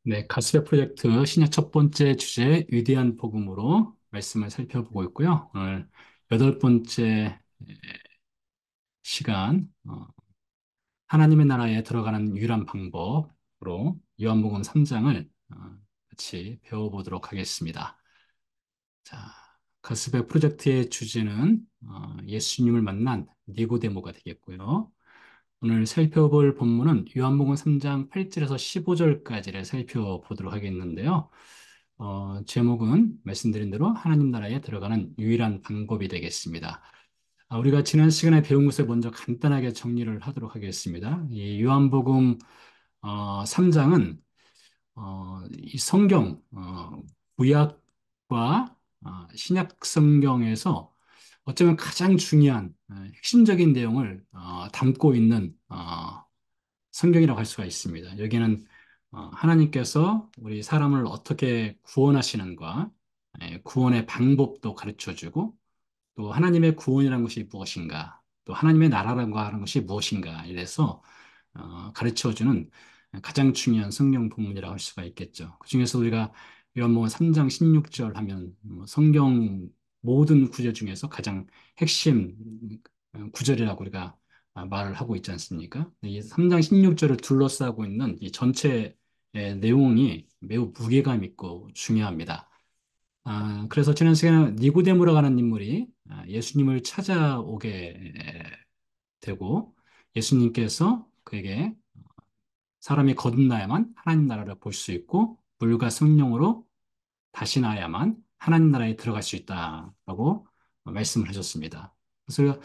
네, 가스백 프로젝트 신약 첫 번째 주제 위대한 복음으로 말씀을 살펴보고 있고요. 오늘 여덟 번째 시간 하나님의 나라에 들어가는 유일한 방법으로 요한복음 3장을 같이 배워보도록 하겠습니다. 자, 가스백 프로젝트의 주제는 예수님을 만난 니고데모가 되겠고요. 오늘 살펴볼 본문은 요한복음 3장 8절에서 15절까지를 살펴보도록 하겠는데요. 제목은 말씀드린 대로 하나님 나라에 들어가는 유일한 방법이 되겠습니다. 우리가 지난 시간에 배운 것을 먼저 간단하게 정리를 하도록 하겠습니다. 이 요한복음 3장은 이 성경 구약과 신약 성경에서 어쩌면 가장 중요한 핵심적인 내용을 담고 있는 성경이라고 할 수가 있습니다. 여기는 하나님께서 우리 사람을 어떻게 구원하시는가, 구원의 방법도 가르쳐 주고, 또 하나님의 구원이라는 것이 무엇인가, 또 하나님의 나라라고 하는 것이 무엇인가, 이래서 가르쳐 주는 가장 중요한 성경 본문이라고 할 수가 있겠죠. 그중에서 우리가 요한복음 3장 16절 하면 성경 모든 구절 중에서 가장 핵심 구절이라고 우리가 말을 하고 있지 않습니까? 이 3장 16절을 둘러싸고 있는 이 전체 내용이 매우 무게감 있고 중요합니다. 그래서 지난 시간에 니고데모라고 하는 인물이 예수님을 찾아오게 되고 예수님께서 그에게 사람이 거듭나야만 하나님 나라를 볼 수 있고 물과 성령으로 다시 나야만 하나님 나라에 들어갈 수 있다라고 말씀을 하셨습니다. 그래서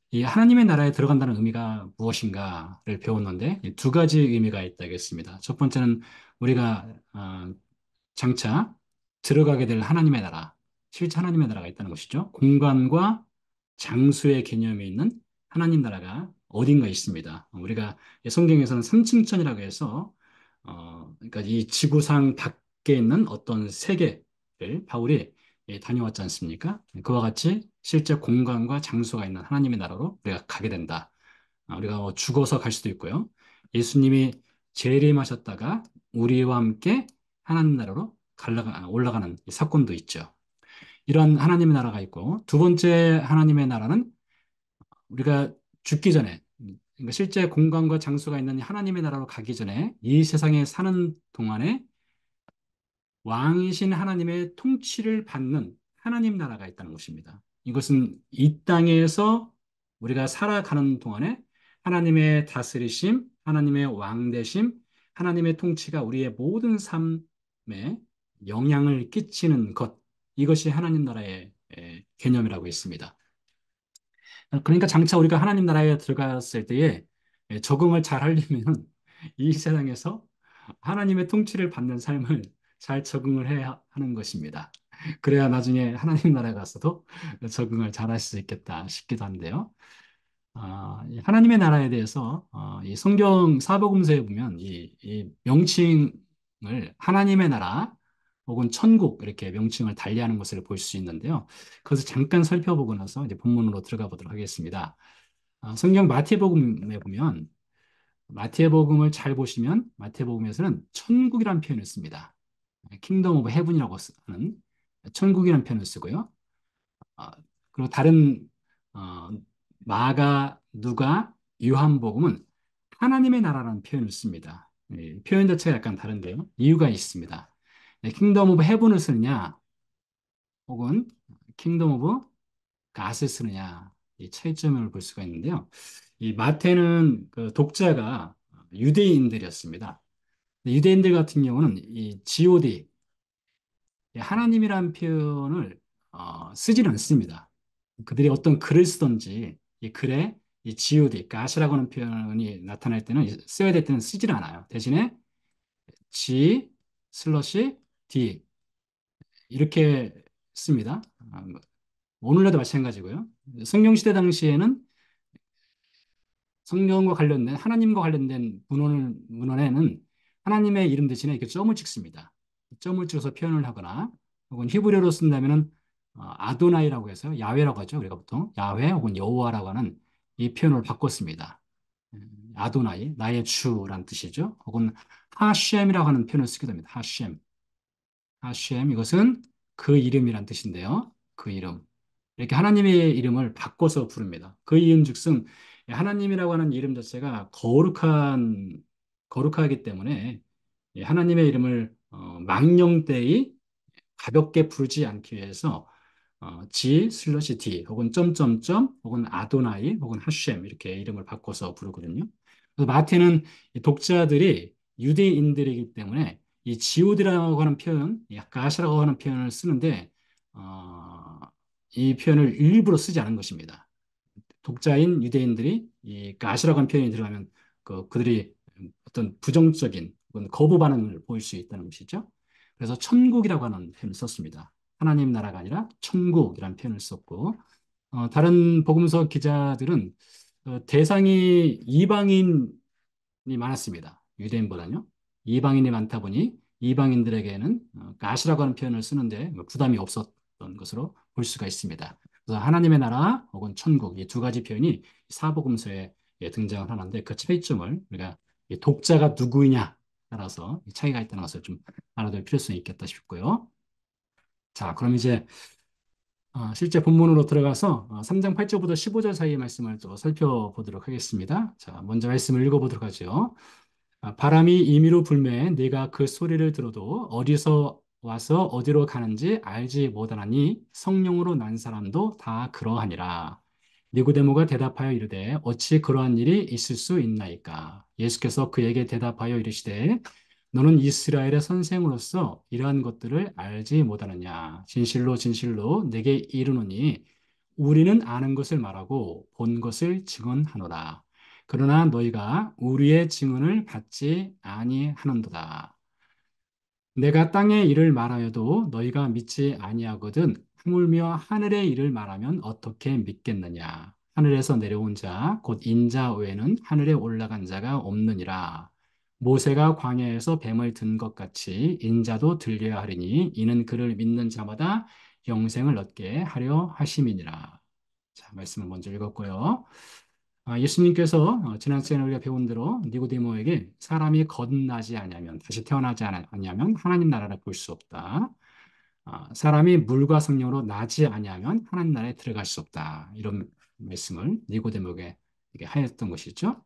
이 하나님의 나라에 들어간다는 의미가 무엇인가를 배웠는데 이두 가지 의미가 있다겠습니다. 첫 번째는 우리가 장차 들어가게 될 하나님의 나라, 실제 하나님의 나라가 있다는 것이죠. 공간과 장수의 개념이 있는 하나님 나라가 어딘가 있습니다. 우리가 성경에서는 삼층천이라고 해서 그러니까 이 지구상 밖에 있는 어떤 세계를 바울이 다녀왔지 않습니까? 그와 같이 실제 공간과 장소가 있는 하나님의 나라로 우리가 가게 된다. 우리가 죽어서 갈 수도 있고요. 예수님이 재림하셨다가 우리와 함께 하나님 나라로 올라가는 이 사건도 있죠. 이런 하나님의 나라가 있고, 두 번째 하나님의 나라는 우리가 죽기 전에, 그러니까 실제 공간과 장소가 있는 하나님의 나라로 가기 전에 이 세상에 사는 동안에 왕이신 하나님의 통치를 받는 하나님 나라가 있다는 것입니다. 이것은 이 땅에서 우리가 살아가는 동안에 하나님의 다스리심, 하나님의 왕되심, 하나님의 통치가 우리의 모든 삶에 영향을 끼치는 것, 이것이 하나님 나라의 개념이라고 있습니다. 그러니까 장차 우리가 하나님 나라에 들어갔을 때에 적응을 잘 하려면 이 세상에서 하나님의 통치를 받는 삶을 잘 적응을 해야 하는 것입니다. 그래야 나중에 하나님 나라에 가서도 적응을 잘 할 수 있겠다 싶기도 한데요. 이 하나님의 나라에 대해서 이 성경 사복음서에 보면 이 명칭을 하나님의 나라 혹은 천국 이렇게 명칭을 달리하는 것을 볼 수 있는데요. 그것을 잠깐 살펴보고 나서 이제 본문으로 들어가 보도록 하겠습니다. 성경 마태복음에 보면 마태복음을 잘 보시면 마태복음에서는 천국이라는 표현을 씁니다. 킹덤 오브 헤븐이라고 하는 천국이라는 표현을 쓰고요. 어, 그리고 다른 어, 마가, 누가, 요한복음은 하나님의 나라라는 표현을 씁니다. 표현 자체가 약간 다른데요. 이유가 있습니다. 킹덤 오브 헤븐을 쓰느냐, 혹은 킹덤 오브 갓을 쓰느냐, 이 차이점을 볼 수가 있는데요. 이 마태는 그 독자가 유대인들이었습니다. 유대인들 같은 경우는 이 G.O.D, 하나님이라는 표현을 쓰지는 않습니다. 그들이 어떤 글을 쓰든지 이 글에 이 G.O.D, God이라고 하는 표현이 나타날 때는 써야 될 때는 쓰질 않아요. 대신에 G 슬러시 D 이렇게 씁니다. 오늘날도 마찬가지고요. 성경시대 당시에는 성경과 관련된 하나님과 관련된 문헌에는 하나님의 이름 대신에 이렇게 점을 찍습니다. 점을 찍어서 표현을 하거나 혹은 히브리어로 쓴다면은 아도나이라고 해서 야훼라고 하죠. 우리가 보통 야훼 혹은 여호와라고 하는 이 표현을 바꿨습니다. 아도나이 나의 주란 뜻이죠. 혹은 하셴이라고 하는 표현을 쓰게 됩니다. 하셴. 하셴 이것은 그 이름이란 뜻인데요. 그 이름. 이렇게 하나님의 이름을 바꿔서 부릅니다. 그 이름 즉슨 하나님이라고 하는 이름 자체가 거룩하기 때문에 이 하나님의 이름을 망령되이 가볍게 부르지 않기 위해서 G 슬러시 D 혹은 점점점 혹은 아도나이 혹은 하셴 이렇게 이름을 바꿔서 부르거든요. 그래서 마태는 이 독자들이 유대인들이기 때문에 이 지오드라고 하는 표현, 가시라고 하는 표현을 쓰는데 어, 이 표현을 일부러 쓰지 않은 것입니다. 독자인 유대인들이 이 가시라고 하는 표현이 들어가면 그들이 어떤 부정적인 혹은 거부 반응을 보일 수 있다는 것이죠. 그래서 천국이라고 하는 표현을 썼습니다. 하나님 나라가 아니라 천국이라는 표현을 썼고, 다른 복음서 기자들은 대상이 이방인이 많았습니다. 유대인보다는요. 이방인이 많다 보니 이방인들에게는 가시라고 하는 표현을 쓰는데 뭐 부담이 없었던 것으로 볼 수가 있습니다. 그래서 하나님의 나라 혹은 천국 이 두 가지 표현이 사복음서에 등장을 하는데 그 차이점을 우리가 이 독자가 누구이냐 따라서 이 차이가 있다는 것을 좀 알아둘 필요성이 있겠다 싶고요. 자, 그럼 이제 실제 본문으로 들어가서 3장 8절부터 15절 사이의 말씀을 또 살펴보도록 하겠습니다. 자, 먼저 말씀을 읽어보도록 하죠. 바람이 임의로 불매 네가 그 소리를 들어도 어디서 와서 어디로 가는지 알지 못하나니 성령으로 난 사람도 다 그러하니라. 니고데모가 대답하여 이르되 어찌 그러한 일이 있을 수 있나이까. 예수께서 그에게 대답하여 이르시되 너는 이스라엘의 선생으로서 이러한 것들을 알지 못하느냐. 진실로 진실로 내게 이르노니 우리는 아는 것을 말하고 본 것을 증언하노라. 그러나 너희가 우리의 증언을 받지 아니하는도다. 내가 땅의 일을 말하여도 너희가 믿지 아니하거든 하물며 하늘의 일을 말하면 어떻게 믿겠느냐. 하늘에서 내려온 자, 곧 인자 외에는 하늘에 올라간 자가 없느니라. 모세가 광야에서 뱀을 든 것 같이 인자도 들려야 하리니 이는 그를 믿는 자마다 영생을 얻게 하려 하심이니라. 자, 말씀을 먼저 읽었고요. 예수님께서 지난 시간에 우리가 배운 대로 니고데모에게 사람이 거듭나지 아니하면 다시 태어나지 아니하면 하나님 나라를 볼 수 없다. 사람이 물과 성령으로 나지 아니하면 하나님 나라에 들어갈 수 없다. 이런 말씀을 니고데모에게 이게 하였던 것이죠.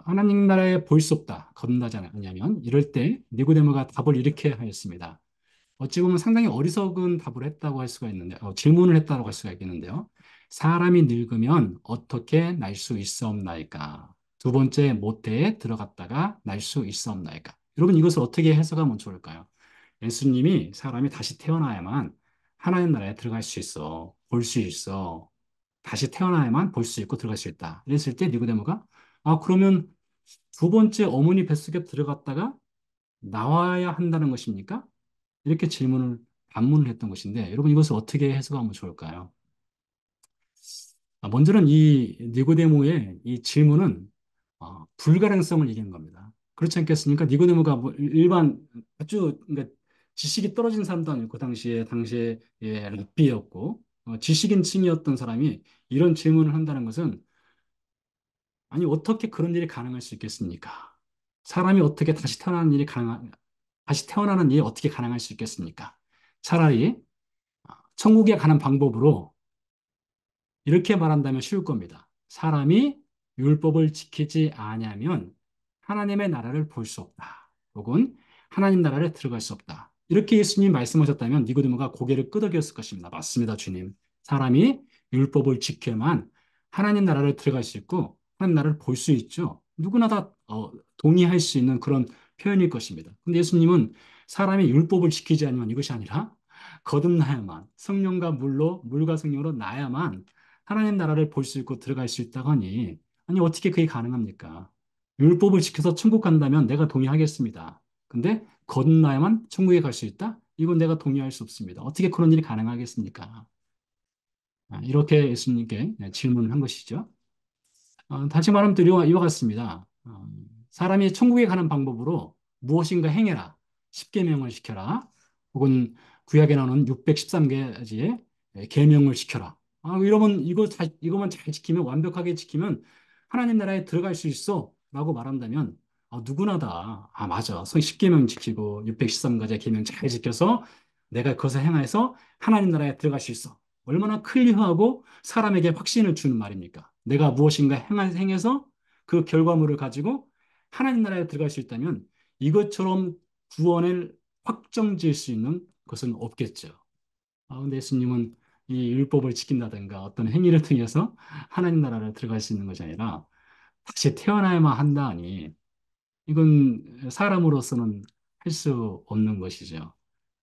하나님 나라에 볼 수 없다. 거듭나지 아니하면 이럴 때 니고데모가 답을 이렇게 하였습니다. 어찌 보면 상당히 어리석은 답을 했다고 할 수가 있는데, 질문을 했다고 할 수가 있겠는데요. 사람이 늙으면 어떻게 날 수 있사옵나이까? 두 번째 모태에 들어갔다가 날 수 있사옵나이까? 여러분 이것을 어떻게 해석하면 좋을까요? 예수님이 사람이 다시 태어나야만 하나님 나라에 들어갈 수 있어, 볼 수 있어, 다시 태어나야만 볼 수 있고 들어갈 수 있다. 이랬을 때 니고데모가 그러면 두 번째 어머니 뱃속에 들어갔다가 나와야 한다는 것입니까? 이렇게 반문을 했던 것인데, 여러분 이것을 어떻게 해석하면 좋을까요? 먼저는 이 니고데모의 이 질문은 불가능성을 얘기하는 겁니다. 그렇지 않겠습니까? 니고데모가 뭐 일반 아주 그러니까 지식이 떨어진 사람도 아니고 그 당시에 랍비였고 지식인층이었던 사람이 이런 질문을 한다는 것은 아니 어떻게 그런 일이 가능할 수 있겠습니까? 사람이 어떻게 다시 태어나는 일이 어떻게 가능할 수 있겠습니까? 차라리 천국에 가는 방법으로 이렇게 말한다면 쉬울 겁니다. 사람이 율법을 지키지 아니하면 하나님의 나라를 볼 수 없다. 혹은 하나님 나라를 들어갈 수 없다. 이렇게 예수님이 말씀하셨다면 니고데모가 고개를 끄덕였을 것입니다. 맞습니다, 주님. 사람이 율법을 지켜야만 하나님 나라를 들어갈 수 있고 하나님 나라를 볼 수 있죠. 누구나 다 동의할 수 있는 그런 표현일 것입니다. 근데 예수님은 사람이 율법을 지키지 않으면 이것이 아니라 거듭나야만 성령과 물과 성령으로 나야만 하나님 나라를 볼 수 있고 들어갈 수 있다고 하니 아니 어떻게 그게 가능합니까? 율법을 지켜서 천국 간다면 내가 동의하겠습니다. 근데 거듭나야만 천국에 갈 수 있다? 이건 내가 동의할 수 없습니다. 어떻게 그런 일이 가능하겠습니까? 이렇게 예수님께 질문을 한 것이죠. 다시 말하면 또 이와 같습니다. 사람이 천국에 가는 방법으로 무엇인가 행해라. 10계명을 시켜라. 혹은 구약에 나오는 613가지의 계명을 시켜라. 이러면 이것만 잘 지키면 완벽하게 지키면 하나님 나라에 들어갈 수 있어. 라고 말한다면 누구나 다, 맞아. 10계명 지키고 613가지 계명 잘 지켜서 내가 그것을 행해서 하나님 나라에 들어갈 수 있어. 얼마나 클리어하고 사람에게 확신을 주는 말입니까? 내가 무엇인가 행해서 그 결과물을 가지고 하나님 나라에 들어갈 수 있다면 이것처럼 구원을 확정 지을 수 있는 것은 없겠죠. 근데 예수님은 이 율법을 지킨다든가 어떤 행위를 통해서 하나님 나라를 들어갈 수 있는 것이 아니라 다시 태어나야만 한다니 이건 사람으로서는 할 수 없는 것이죠.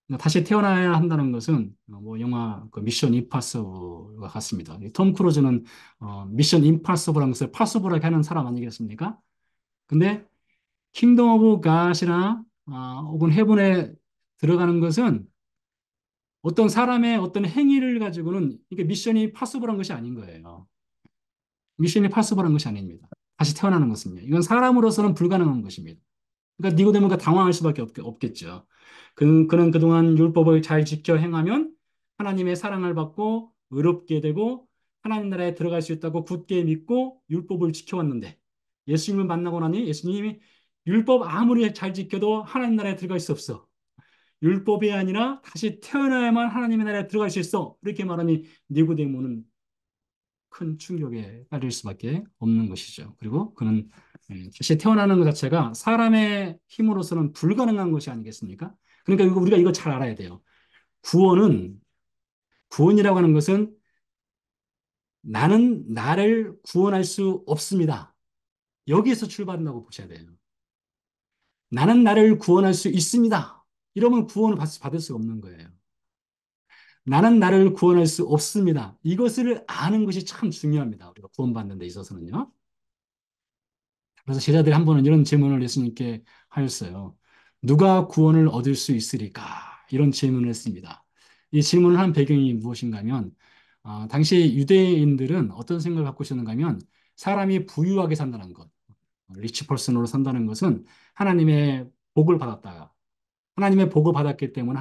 그러니까 다시 태어나야 한다는 것은 뭐 영화 그 미션 임파서블과 같습니다. 이톰 크루즈는 미션 임파서블한 것을 파서블하게 하는 사람 아니겠습니까? 근데 킹덤 오브 갓이나 혹은 헤븐에 들어가는 것은 어떤 사람의 어떤 행위를 가지고는 이게 미션이 파서블한 것이 아닌 거예요. 미션이 파서블한 것이 아닙니다. 다시 태어나는 것은요. 이건 사람으로서는 불가능한 것입니다. 그러니까 니고데모가 당황할 수밖에 없겠죠. 그는 그동안 율법을 잘 지켜 행하면 하나님의 사랑을 받고 의롭게 되고 하나님 나라에 들어갈 수 있다고 굳게 믿고 율법을 지켜왔는데 예수님을 만나고 나니 예수님이 율법 아무리 잘 지켜도 하나님 나라에 들어갈 수 없어. 율법이 아니라 다시 태어나야만 하나님의 나라에 들어갈 수 있어. 이렇게 말하니 니고데모는 큰 충격에 빠질 수밖에 없는 것이죠. 그리고 그는 다시 태어나는 것 자체가 사람의 힘으로서는 불가능한 것이 아니겠습니까? 그러니까 우리가 이거 잘 알아야 돼요. 구원은, 구원이라고 하는 것은 나는 나를 구원할 수 없습니다. 여기에서 출발한다고 보셔야 돼요. 나는 나를 구원할 수 있습니다. 이러면 구원을 받을 수가 없는 거예요. 나는 나를 구원할 수 없습니다. 이것을 아는 것이 참 중요합니다. 우리가 구원받는 데 있어서는요. 그래서 제자들이 한 번은 이런 질문을 예수님께 하였어요. 누가 구원을 얻을 수 있으리까? 이런 질문을 했습니다. 이 질문을 한 배경이 무엇인가 하면, 당시 유대인들은 어떤 생각을 갖고 있었는가 하면, 사람이 부유하게 산다는 것, 리치 퍼슨으로 산다는 것은 하나님의 복을 받았다. 하나님의 복을 받았기 때문에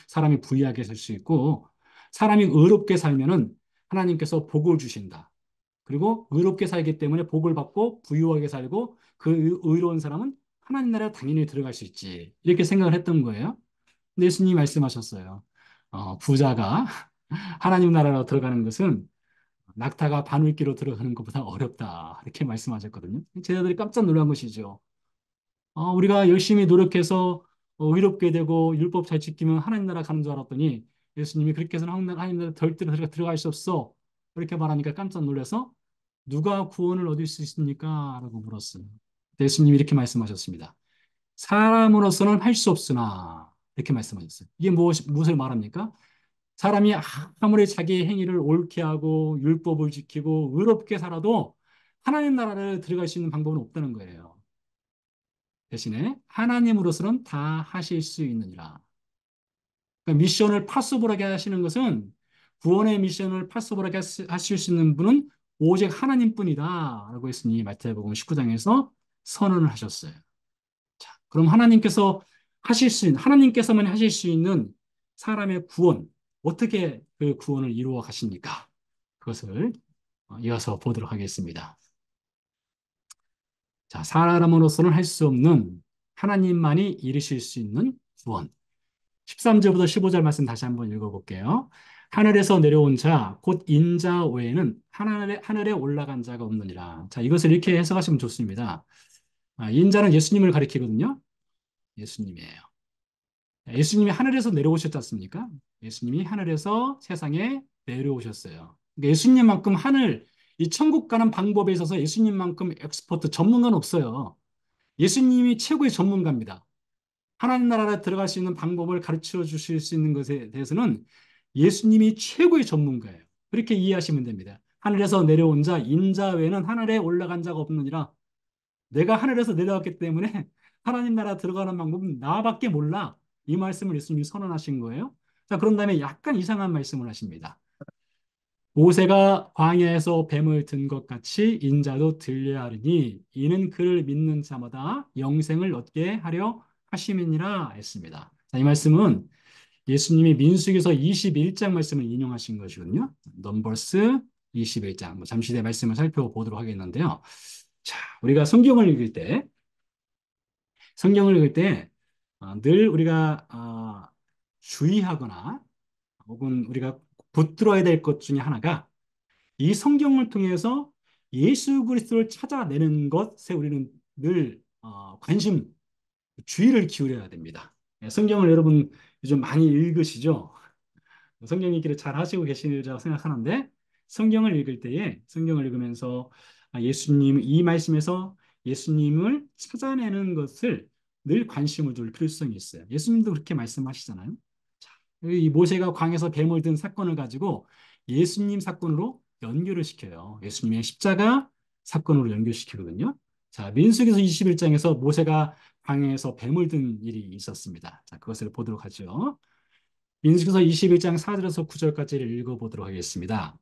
사람이 부유하게 살 수 있고, 사람이 의롭게 살면은 하나님께서 복을 주신다. 그리고 의롭게 살기 때문에 복을 받고 부유하게 살고 그 의로운 사람은 하나님 나라에 당연히 들어갈 수 있지. 이렇게 생각을 했던 거예요. 근데 예수님이 말씀하셨어요. 부자가 하나님 나라로 들어가는 것은 낙타가 바늘기로 들어가는 것보다 어렵다. 이렇게 말씀하셨거든요. 제자들이 깜짝 놀란 것이죠. 우리가 열심히 노력해서 의롭게 되고 율법 잘 지키면 하나님 나라 가는 줄 알았더니 예수님이 그렇게 해서는 하나님 나라 절대로 들어갈 수 없어. 이렇게 말하니까 깜짝 놀라서 누가 구원을 얻을 수 있습니까? 라고 물었어요. 예수님이 이렇게 말씀하셨습니다. 사람으로서는 할 수 없으나 이렇게 말씀하셨어요. 이게 무엇을 말합니까? 사람이 아무리 자기 행위를 옳게 하고 율법을 지키고 의롭게 살아도 하나님 나라를 들어갈 수 있는 방법은 없다는 거예요. 대신에 하나님으로서는 다 하실 수 있느니라. 그러니까 미션을 파서블하게 하시는 것은 구원의 미션을 파서블하게 하실 수 있는 분은 오직 하나님뿐이다. 라고 했으니 마태복음 19장에서 선언을 하셨어요. 자, 그럼 하나님께서만 하실 수 있는 사람의 구원, 어떻게 그 구원을 이루어 가십니까? 그것을 이어서 보도록 하겠습니다. 자, 사람으로서는 할 수 없는 하나님만이 이루실 수 있는 구원. 13절부터 15절 말씀 다시 한번 읽어볼게요. 하늘에서 내려온 자, 곧 인자 외에는 하늘에 올라간 자가 없느니라. 자, 이것을 이렇게 해석하시면 좋습니다. 인자는 예수님을 가리키거든요. 예수님이에요. 예수님이 하늘에서 내려오셨지 않습니까? 예수님이 하늘에서 세상에 내려오셨어요. 그러니까 예수님만큼 이 천국 가는 방법에 있어서 예수님만큼 엑스퍼트, 전문가는 없어요. 예수님이 최고의 전문가입니다. 하나님 나라에 들어갈 수 있는 방법을 가르쳐 주실 수 있는 것에 대해서는 예수님이 최고의 전문가예요. 그렇게 이해하시면 됩니다. 하늘에서 내려온 자, 인자 외에는 하늘에 올라간 자가 없느니라. 내가 하늘에서 내려왔기 때문에 하나님 나라 들어가는 방법은 나밖에 몰라. 이 말씀을 예수님이 선언하신 거예요. 자, 그런 다음에 약간 이상한 말씀을 하십니다. 모세가 광야에서 뱀을 든 것 같이 인자도 들려야 하리니 이는 그를 믿는 자마다 영생을 얻게 하려 하심이니라 했습니다. 자, 이 말씀은 예수님이 민수기서 21장 말씀을 인용하신 것이거든요. 넘버스 21장. 잠시 뒤에 말씀을 살펴보도록 하겠는데요. 자, 우리가 성경을 읽을 때 성경을 읽을 때 늘 우리가 주의하거나 혹은 우리가 붙들어야 될 것 중에 하나가 이 성경을 통해서 예수 그리스도를 찾아내는 것에 우리는 늘 관심, 주의를 기울여야 됩니다. 예, 성경을 여러분 요즘 많이 읽으시죠? 성경 읽기를 잘 하시고 계시리라고 생각하는데 성경을 읽을 때에 성경을 읽으면서 예수님 이 말씀에서 예수님을 찾아내는 것을 늘 관심을 둘 필요성이 있어요. 예수님도 그렇게 말씀하시잖아요. 자, 이 모세가 광에서 뱀을 든 사건을 가지고 예수님 사건으로 연결을 시켜요. 예수님의 십자가 사건으로 연결시키거든요. 자, 민수기서 21장에서 모세가 광야에서 뱀을 든 일이 있었습니다. 자, 그것을 보도록 하죠. 민수기서 21장 4절에서 9절까지를 읽어보도록 하겠습니다.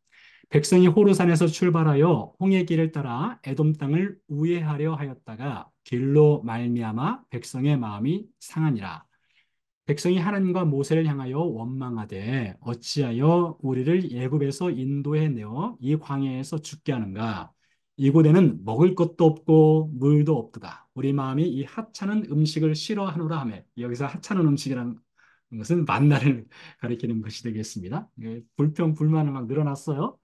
백성이 호르산에서 출발하여 홍해 길을 따라 에돔 땅을 우회하려 하였다가 길로 말미암아 백성의 마음이 상하니라. 백성이 하나님과 모세를 향하여 원망하되 어찌하여 우리를 애굽에서 인도해 내어 이 광야에서 죽게 하는가? 이곳에는 먹을 것도 없고 물도 없도다. 우리 마음이 이 하찮은 음식을 싫어하노라 하며 여기서 하찮은 음식이라는 것은 만나를 가리키는 것이 되겠습니다. 예, 불평 불만을 막 늘어났어요.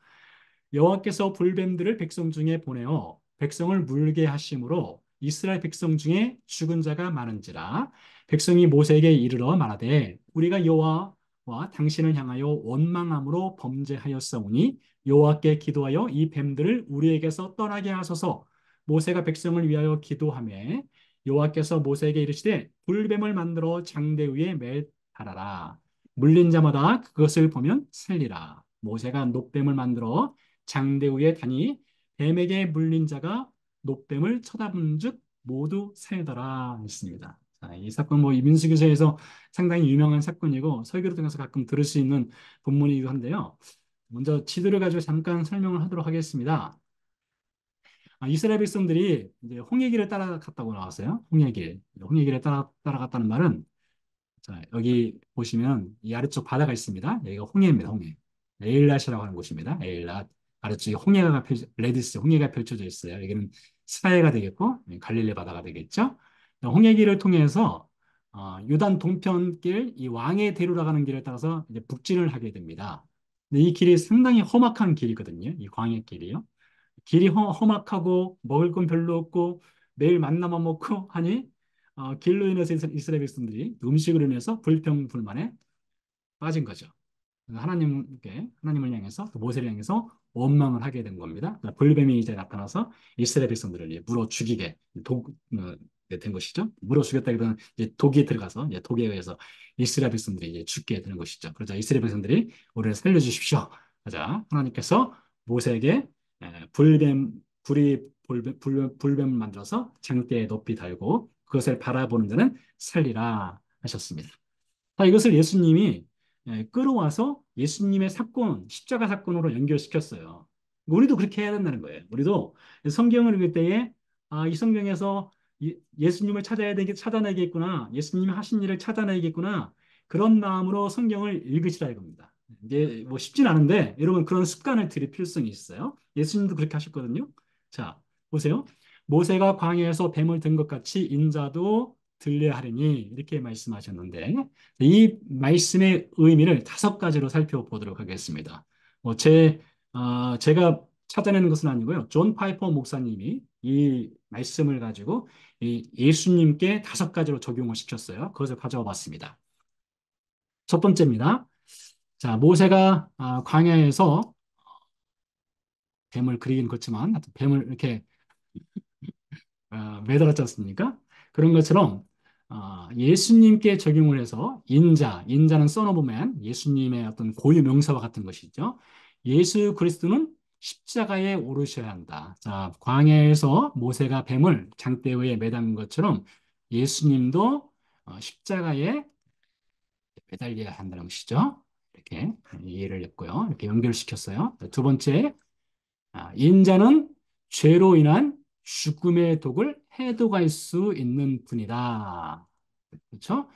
여호와께서 불뱀들을 백성 중에 보내어 백성을 물게 하심으로 이스라엘 백성 중에 죽은 자가 많은지라 백성이 모세에게 이르러 말하되 우리가 여호와와 당신을 향하여 원망함으로 범죄하였사오니 여호와께 기도하여 이 뱀들을 우리에게서 떠나게 하소서. 모세가 백성을 위하여 기도하매 여호와께서 모세에게 이르시되 불뱀을 만들어 장대 위에 매달아라. 물린 자마다 그것을 보면 살리라. 모세가 녹뱀을 만들어 장대 위에 다니 뱀에게 물린 자가 노뱀을 쳐다본즉 모두 살더라 했습니다. 자, 이 사건 뭐 민수기서에서 상당히 유명한 사건이고 설교를 통해서 가끔 들을 수 있는 본문이기도 한데요. 먼저 지도를 가지고 잠깐 설명을 하도록 하겠습니다. 이스라엘 백성들이 이제 홍해길을 따라갔다고 나왔어요. 홍해길. 홍해길을 따라갔다는 말은 자, 여기 보시면 이 아래쪽 바다가 있습니다. 여기가 홍해입니다. 홍해. 에일랏이라고 하는 곳입니다. 에일랏. 아래쪽에 레디스, 홍해가 펼쳐져 있어요. 여기는 스바해가 되겠고, 갈릴리 바다가 되겠죠. 홍해길을 통해서 유단 동편길, 이 왕의 대로라 가는 길을 따라서 이제 북진을 하게 됩니다. 근데 이 길이 상당히 험악한 길이거든요. 이 광해길이요. 길이 험악하고 먹을 건 별로 없고 매일 만나만 먹고 하니 길로 인해서 이스라엘 백성들이 음식으로 인해서 불평불만에 빠진 거죠. 하나님을 향해서 또 모세를 향해서 원망을 하게 된 겁니다. 그러니까 불뱀이 이제 나타나서 이스라엘 백성들을 이제 물어 죽이게 된 것이죠. 물어 죽였다기보다는 이제 독이 들어가서 이제 독에 의해서 이스라엘 백성들이 이제 죽게 되는 것이죠. 그러자 이스라엘 백성들이 우리를 살려주십시오. 하자 하나님께서 모세에게 불뱀 불이 불뱀을 만들어서 장대에 높이 달고 그것을 바라보는 자는 살리라 하셨습니다. 이것을 예수님이 끌어와서 예수님의 사건, 십자가 사건으로 연결시켰어요. 우리도 그렇게 해야 된다는 거예요. 우리도 성경을 읽을 때에 이 성경에서 예수님을 찾아내겠구나. 예수님이 하신 일을 찾아내겠구나. 그런 마음으로 성경을 읽으시라 이겁니다. 이게 뭐 쉽진 않은데 여러분 그런 습관을 들일 필요성이 있어요. 예수님도 그렇게 하셨거든요. 자, 보세요. 모세가 광야에서 뱀을 든 것 같이 인자도 들려야 하리니 이렇게 말씀하셨는데 이 말씀의 의미를 다섯 가지로 살펴보도록 하겠습니다. 제가 찾아내는 것은 아니고요. 존 파이퍼 목사님이 이 말씀을 가지고 이 예수님께 다섯 가지로 적용을 시켰어요. 그것을 가져와 봤습니다. 첫 번째입니다. 자, 모세가 광야에서 뱀을 그리긴 그렇지만 하여튼 뱀을 이렇게 매달았지 않습니까? 그런 것처럼 예수님께 적용을 해서 인자는 son of man, 예수님의 어떤 고유 명사와 같은 것이죠. 예수 그리스도는 십자가에 오르셔야 한다. 자, 광야에서 모세가 뱀을 장대 위에 매단 것처럼 예수님도 십자가에 매달려야 한다는 것이죠. 이렇게 이해를 했고요. 이렇게 연결시켰어요. 두 번째, 인자는 죄로 인한 죽음의 독을 해독할 수 있는 분이다. 그렇죠?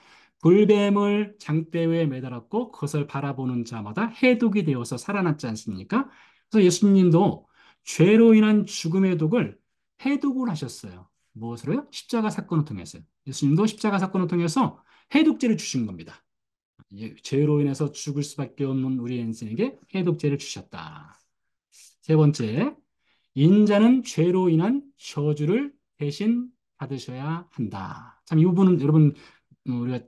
불뱀을 장대에 매달았고 그것을 바라보는 자마다 해독이 되어서 살아났지 않습니까? 그래서 예수님도 죄로 인한 죽음의 독을 해독을 하셨어요. 무엇으로요? 십자가 사건을 통해서요. 예수님도 십자가 사건을 통해서 해독제를 주신 겁니다. 죄로 인해서 죽을 수밖에 없는 우리 인생에게 해독제를 주셨다. 세 번째, 인자는 죄로 인한 저주를 대신 받으셔야 한다. 참, 이 부분은 여러분, 우리가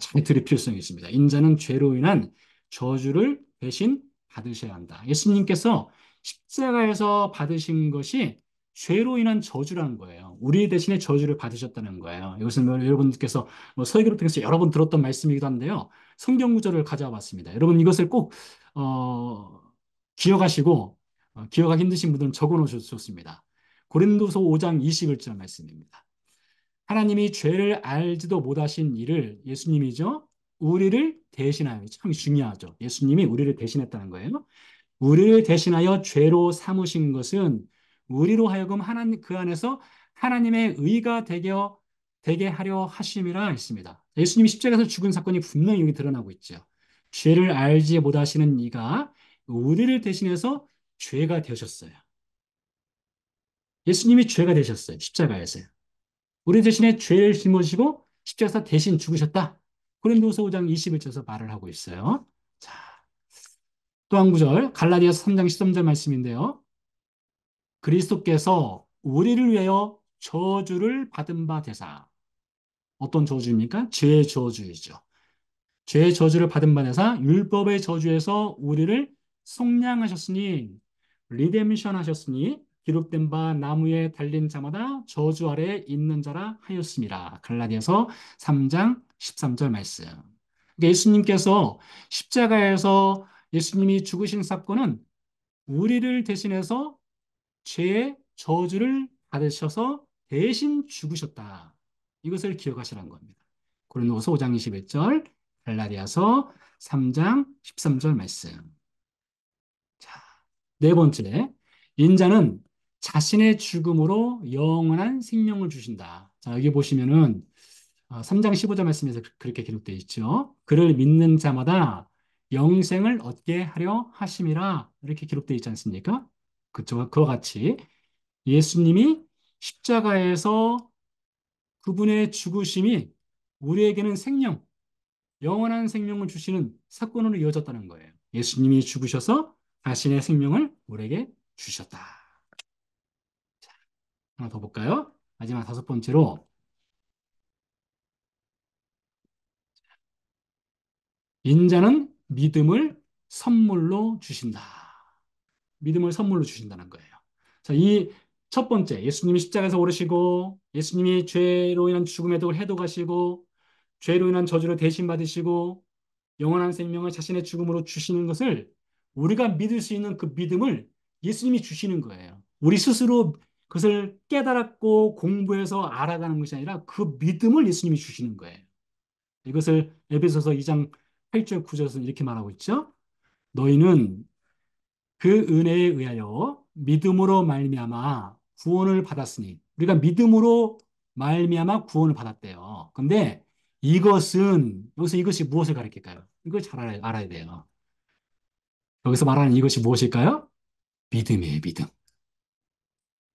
잘 들을 필요성이 있습니다. 인자는 죄로 인한 저주를 대신 받으셔야 한다. 예수님께서 십자가에서 받으신 것이 죄로 인한 저주라는 거예요. 우리 대신에 저주를 받으셨다는 거예요. 이것은 뭐 여러분께서 뭐 설교를 통해서 여러 번 들었던 말씀이기도 한데요. 성경 구절을 가져와 봤습니다. 여러분 이것을 꼭 어, 기억하시고 기억하기 힘드신 분들은 적어 놓으셔도 좋습니다. 고린도서 5장 21절 말씀입니다. 하나님이 죄를 알지도 못하신 이를 예수님이죠. 우리를 대신하여 참 중요하죠. 예수님이 우리를 대신했다는 거예요. 우리를 대신하여 죄로 삼으신 것은 우리로 하여금 하나님 그 안에서 하나님의 의가 되게 하려 하심이라 했습니다. 예수님이 십자가에서 죽은 사건이 분명히 여기 드러나고 있죠. 죄를 알지 못하시는 이가 우리를 대신해서 죄가 되셨어요. 예수님이 죄가 되셨어요. 십자가에서요. 우리 대신에 죄를 짊어지고 십자가에서 대신 죽으셨다. 고린도서 5장 21절에서 말을 하고 있어요. 자, 또 한 구절 갈라디아서 3장 13절 말씀인데요. 그리스도께서 우리를 위하여 저주를 받은 바 되사. 어떤 저주입니까? 죄의 저주이죠. 죄의 저주를 받은 바 되사 율법의 저주에서 우리를 속량하셨으니 리뎀션 하셨으니 기록된 바 나무에 달린 자마다 저주 아래 있는 자라 하였습니다. 갈라디아서 3장 13절 말씀. 그러니까 예수님께서 십자가에서 예수님이 죽으신 사건은 우리를 대신해서 죄의 저주를 받으셔서 대신 죽으셨다. 이것을 기억하시라는 겁니다. 고린도서 5장 21절, 갈라디아서 3장 13절 말씀. 자, 네 번째, 인자는 자신의 죽음으로 영원한 생명을 주신다. 자, 여기 보시면은 3장 15절 말씀에서 그렇게 기록되어 있죠. 그를 믿는 자마다 영생을 얻게 하려 하심이라 이렇게 기록되어 있지 않습니까? 그와 같이 예수님이 십자가에서 그분의 죽으심이 우리에게는 생명, 영원한 생명을 주시는 사건으로 이어졌다는 거예요. 예수님이 죽으셔서 자신의 생명을 우리에게 주셨다. 하나 더 볼까요? 마지막 다섯 번째로 인자는 믿음을 선물로 주신다. 믿음을 선물로 주신다는 거예요. 자, 이 첫 번째, 예수님이 십자가에서 오르시고, 예수님이 죄로 인한 죽음의 독을 해독하시고, 죄로 인한 저주를 대신 받으시고, 영원한 생명을 자신의 죽음으로 주시는 것을 우리가 믿을 수 있는 그 믿음을 예수님이 주시는 거예요. 우리 스스로 그것을 깨달았고 공부해서 알아가는 것이 아니라 그 믿음을 예수님이 주시는 거예요. 이것을 에베소서 2장 8절 9절에서 이렇게 말하고 있죠. 너희는 그 은혜에 의하여 믿음으로 말미암아 구원을 받았으니 우리가 믿음으로 말미암아 구원을 받았대요. 근데 이것은 여기서 이것이 무엇을 가리킬까요? 이걸 잘 알아야 돼요. 여기서 말하는 이것이 무엇일까요? 믿음이에요, 믿음.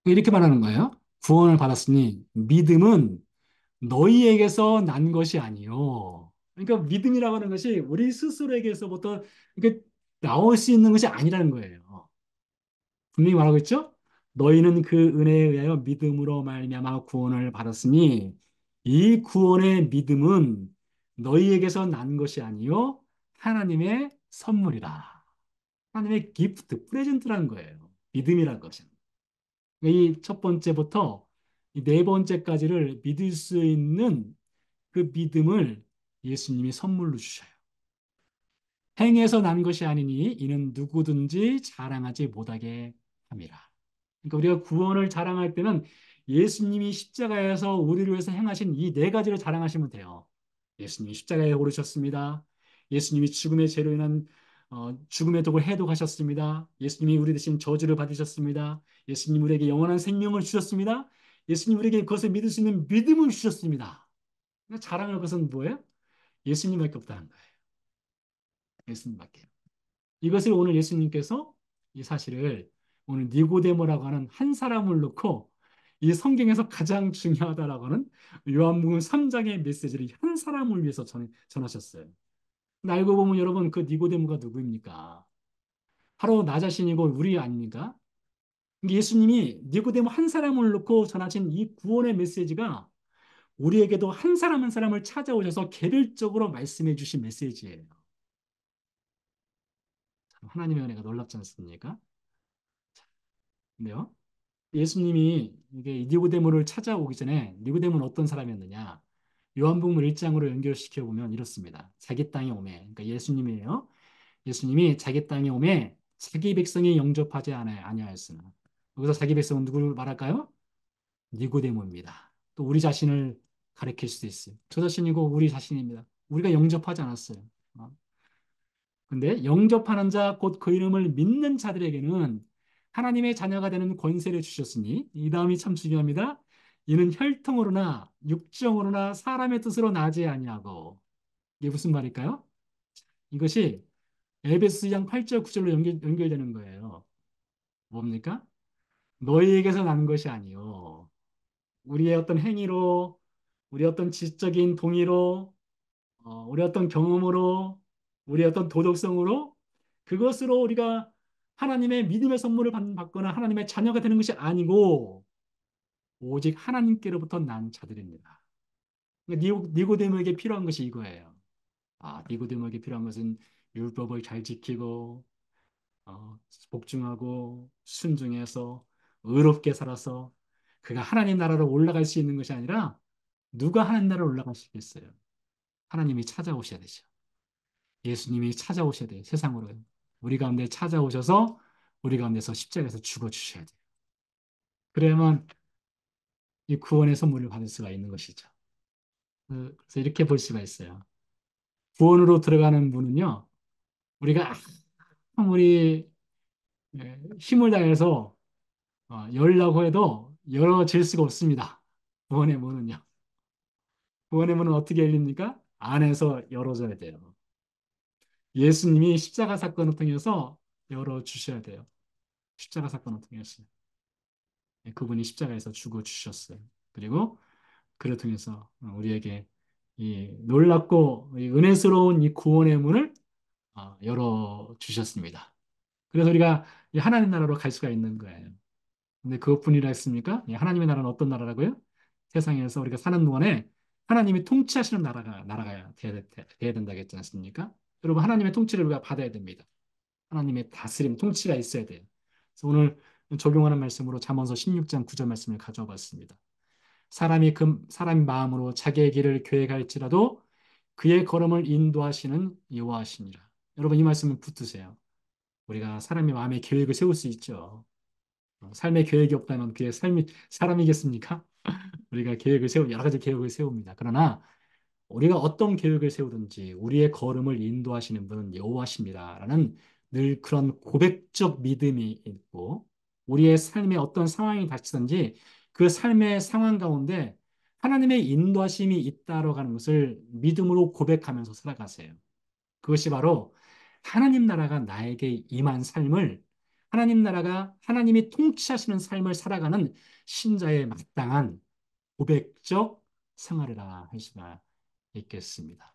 이렇게 말하는 거예요. 구원을 받았으니 믿음은 너희에게서 난 것이 아니요. 그러니까 믿음이라고 하는 것이 우리 스스로에게서부터 이게 나올 수 있는 것이 아니라는 거예요. 분명히 말하고 있죠? 너희는 그 은혜에 의하여 믿음으로 말미암아 구원을 받았으니 이 구원의 믿음은 너희에게서 난 것이 아니요 하나님의 선물이다. 하나님의 기프트, 프레젠트라는 거예요. 믿음이라는 것은. 이 첫 번째부터 이 네 번째까지를 믿을 수 있는 그 믿음을 예수님이 선물로 주셔요. 행해서 난 것이 아니니 이는 누구든지 자랑하지 못하게 함이라. 그러니까 우리가 구원을 자랑할 때는 예수님이 십자가에서 우리를 위해서 행하신 이 네 가지를 자랑하시면 돼요. 예수님이 십자가에 오르셨습니다. 예수님이 죽음의 죄로 인한 죽음의 독을 해독하셨습니다. 예수님이 우리 대신 저주를 받으셨습니다. 예수님 우리에게 영원한 생명을 주셨습니다. 예수님 우리에게 그것을 믿을 수 있는 믿음을 주셨습니다. 그러니까 자랑할 것은 뭐예요? 예수님밖에 없다는 거예요. 예수님밖에. 이것을 오늘 예수님께서 이 사실을 오늘 니고데모라고 하는 한 사람을 놓고 이 성경에서 가장 중요하다라고는 요한복음 3장의 메시지를 한 사람을 위해서 전하셨어요. 근데 알고 보면 여러분 그 니고데모가 누구입니까? 바로 나 자신이고 우리 아닙니까? 예수님이 니고데모 한 사람을 놓고 전하신 이 구원의 메시지가 우리에게도 한 사람 한 사람을 찾아오셔서 개별적으로 말씀해 주신 메시지예요. 하나님의 은혜가 놀랍지 않습니까? 근데요, 예수님이 이게 니고데모를 찾아오기 전에 니고데모는 어떤 사람이었느냐? 요한복음 1장으로 연결시켜 보면 이렇습니다. 자기 땅에 오매, 그러니까 예수님이에요. 예수님이 자기 땅에 오매 자기 백성이 영접하지 아니하였으나 여기서 자기 백성은 누구를 말할까요? 니고데모입니다. 또 우리 자신을 가리킬 수도 있어요. 저 자신이고 우리 자신입니다. 우리가 영접하지 않았어요. 어? 근데 영접하는 자, 곧 그 이름을 믿는 자들에게는 하나님의 자녀가 되는 권세를 주셨으니 이 다음이 참 중요합니다. 이는 혈통으로나 육정으로나 사람의 뜻으로 나지 아니하고 이게 무슨 말일까요? 이것이 에베소 2장 8절 9절로 연결되는 거예요. 뭡니까? 너희에게서 난 것이 아니요. 우리의 어떤 행위로, 우리 어떤 지적인 동의로, 우리 어떤 경험으로, 우리 어떤 도덕성으로 그것으로 우리가 하나님의 믿음의 선물을 받거나 하나님의 자녀가 되는 것이 아니고 오직 하나님께로부터 난 자들입니다. 그러니까 니고데모에게 필요한 것이 이거예요. 니고데모에게 필요한 것은 율법을 잘 지키고 복종하고 순종해서 의롭게 살아서 그가 하나님 나라로 올라갈 수 있는 것이 아니라 누가 하나님 나라로 올라갈 수 있겠어요? 하나님이 찾아오셔야 되죠. 예수님이 찾아오셔야 돼요. 세상으로. 우리 가운데 찾아오셔서 우리 가운데서 십자가에서 죽어주셔야 돼요. 그래야만 이 구원의 선물을 받을 수가 있는 것이죠. 그래서 이렇게 볼 수가 있어요. 구원으로 들어가는 문은요, 우리가 아무리 힘을 다해서 열라고 해도 열어질 수가 없습니다. 구원의 문은요. 구원의 문은 어떻게 열립니까? 안에서 열어줘야 돼요. 예수님이 십자가 사건을 통해서 열어주셔야 돼요. 십자가 사건을 통해서. 그분이 십자가에서 죽어 주셨어요. 그리고 그를 통해서 우리에게 이 놀랍고 이 은혜스러운 이 구원의 문을 열어 주셨습니다. 그래서 우리가 이 하나님 나라로 갈 수가 있는 거예요. 근데 그것뿐이라 했습니까? 이 하나님의 나라는 어떤 나라라고요? 세상에서 우리가 사는 동안에 하나님이 통치하시는 나라가 돼야 된다고 했지 않습니까? 여러분, 하나님의 통치를 우리가 받아야 됩니다. 하나님의 다스림, 통치가 있어야 돼요. 그래서 오늘 적용하는 말씀으로 잠언서 16장 9절 말씀을 가져와 봤습니다. 사람이 마음으로 자기의 길을 계획할지라도 그의 걸음을 인도하시는 여호와시니라. 여러분 이 말씀을 붙드세요. 우리가 사람이 마음에 계획을 세울 수 있죠. 삶의 계획이 없다면 그게 삶이 사람이겠습니까? 우리가 여러 가지 계획을 세웁니다. 그러나 우리가 어떤 계획을 세우든지 우리의 걸음을 인도하시는 분은 여호와십니다라는 늘 그런 고백적 믿음이 있고 우리의 삶에 어떤 상황이 닥치든지 그 삶의 상황 가운데 하나님의 인도하심이 있다고 하는 것을 믿음으로 고백하면서 살아가세요. 그것이 바로 하나님 나라가 나에게 임한 삶을 하나님 나라가 하나님이 통치하시는 삶을 살아가는 신자의 마땅한 고백적 생활이라 할 수가 있겠습니다.